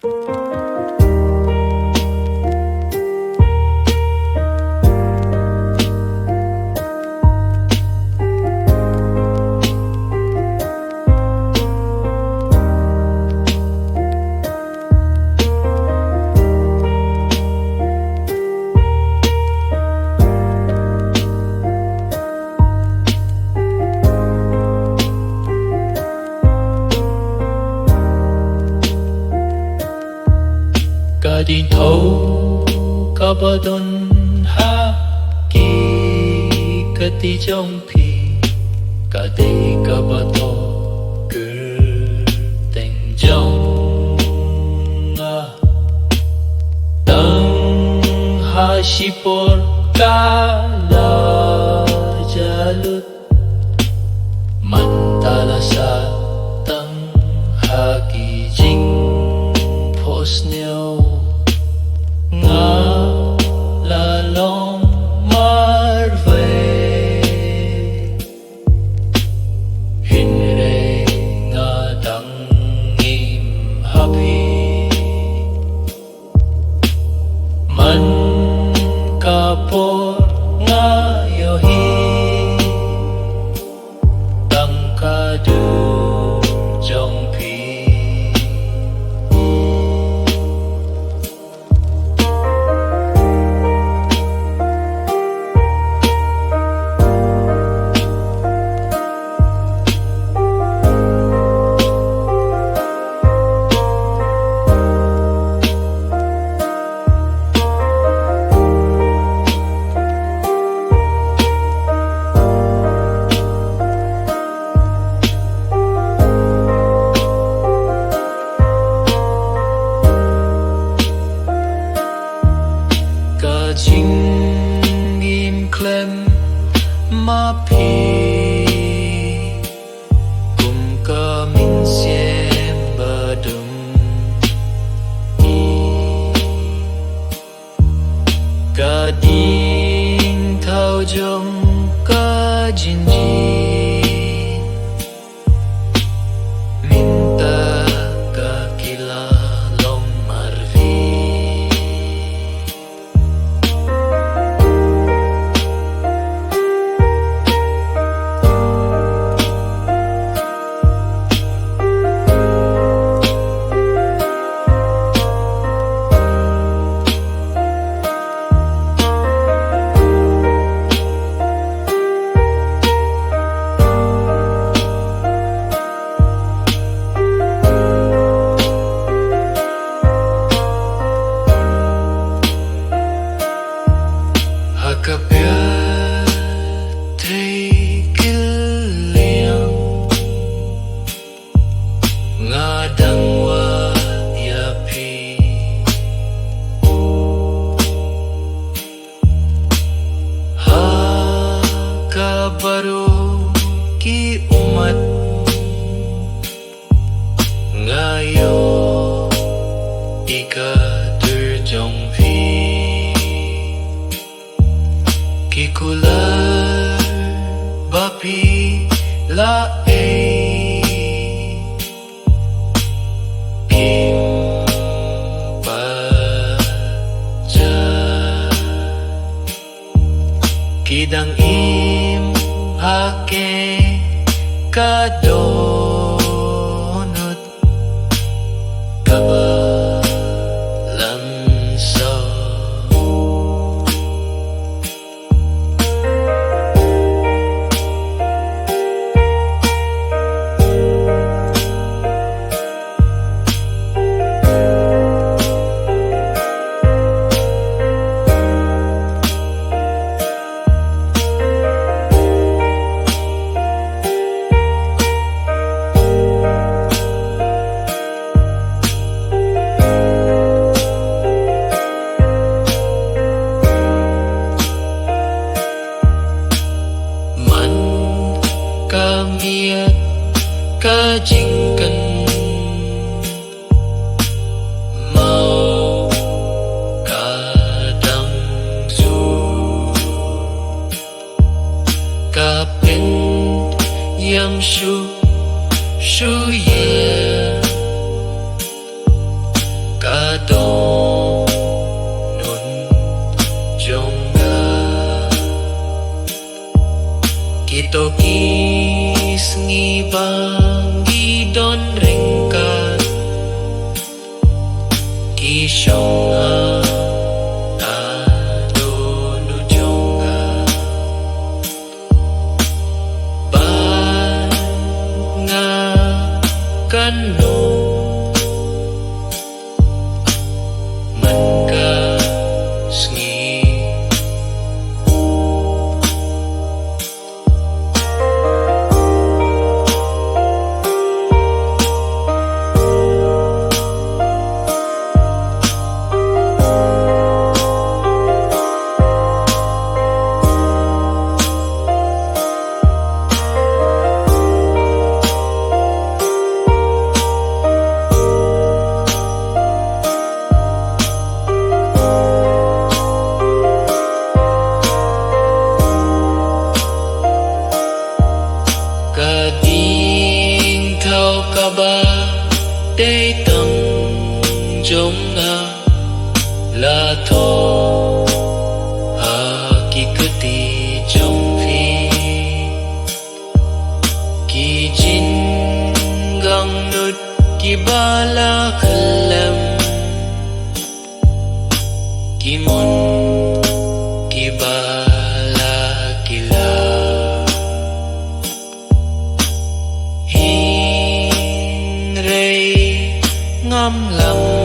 Cả điện thâu cả bờ đồn ha kỳ cả tí trong phi cả đây cả bờ to cứ tình trong tang ha sipor cả la jalut mantala sa tang ha kỳ jing phos neo nga lalong marve hinre nga dang im happy man kapor nga yohi tang kadu jong pi Chinh im klem ma pi cùng ca min xem ba đừng ca đinh thao trong ca jin jin minta ca kila long marvi to nun jonga kito kis ngibang gidon ringkat kisyonga adonu jonga ban nga kanu kading thao ka ba te tang jong a la tho a ki kati jong phi ki jin gang nut ki bala khalam ki mon ki bala kila ngâm lặng